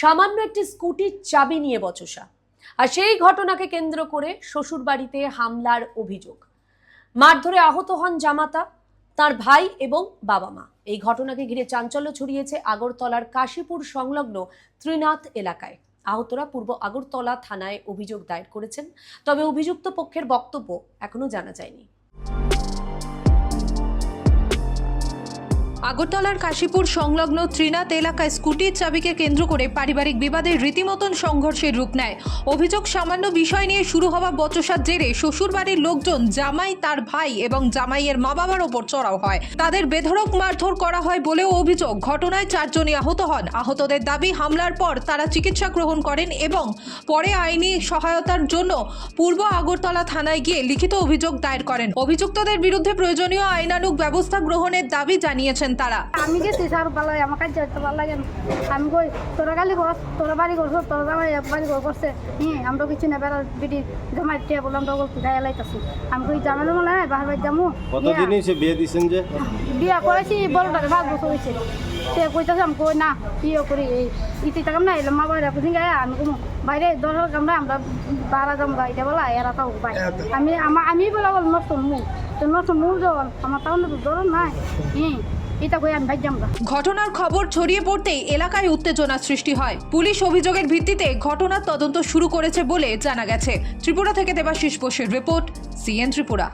সামান্য একটি স্কুটির চাবি নিয়ে বচসা। আর সেই ঘটনাকে কেন্দ্র করে শ্বশুরবাড়িতে হামলার অভিযোগ। মারধরে আহত হন জামাতা, তার ভাই এবং বাবা মা। এই ঘটনাকে ঘিরে চাঞ্চল্য ছড়িয়েছে আগরতলার কাশীপুর সংলগ্ন ত্রিনাথ এলাকায়। আহতরা পূর্ব আগরতলা থানায় অভিযোগ দায়ের করেছেন, তবে অভিযুক্ত পক্ষের বক্তব্য এখনো জানা যায়নি। আগরতলার কাশীপুর সংলগ্ন ত্রিনাথ এলাকায় স্কুটির চাবিকে কেন্দ্র করে পারিবারিক বিবাদের রীতিমতন সংঘর্ষের রূপ নেয়। অভিযোগ, সামান্য বিষয় নিয়ে শুরু হওয়া বচসার জেরে শ্বশুরবাড়ির লোকজন, জামাই, তার ভাই এবং জামাইয়ের মা বাবার ওপর চড়াও হয়। তাদের বেধড়ক মারধর করা হয় বলেও অভিযোগ। ঘটনায় 4 জনই আহত হন। আহতদের দাবি, হামলার পর তারা চিকিৎসা গ্রহণ করেন এবং পরে আইনি সহায়তার জন্য পূর্ব আগরতলা থানায় গিয়ে লিখিত অভিযোগ দায়ের করেন। অভিযুক্তদের বিরুদ্ধে প্রয়োজনীয় আইনানুগ ব্যবস্থা গ্রহণের দাবি জানিয়েছেন তারা। আমি গেছি স্যার, ভালো আমার কাছে যেতে ভালো লাগে না। আমি কই তোরা গালি কর, তোরা বাড়ি করছো, তোরা জামাই বাড়ি করছে, আমরা কিছু না, বেড়া বিটি জামাই টিয়া বললাম তো গায়ে লাইতেছি। আমি কই জামাই মনে হয় বাহার বাড়ি যাবো। কতদিন হয়েছে বিয়ে দিচ্ছেন? যে বিয়া করেছি বড়টাকে 5 বছর হয়েছে। সে কইতেছে আমি কই না বিয়ে করি, এই ইতি টাকাম না এলাম মা বাড়ি পুষি গায়ে। আমি কোনো বাইরে 10 কামরা আমরা 12 জমরা এটা বলা এরা তাও ভাই। আমি বলা বল নষ্ট মুখ তো নষ্ট মুখ যখন আমার তাও তো ধরুন নাই। ঘটনার খবর ছড়িয়ে পড়তেই এলাকায় উত্তেজনা সৃষ্টি হয়। পুলিশ অভিযোগের ভিত্তিতে ঘটনার তদন্ত শুরু করেছে বলে জানা গেছে। ত্রিপুরা থেকে দেবাশিস বোসের রিপোর্ট, সিএন ত্রিপুরা।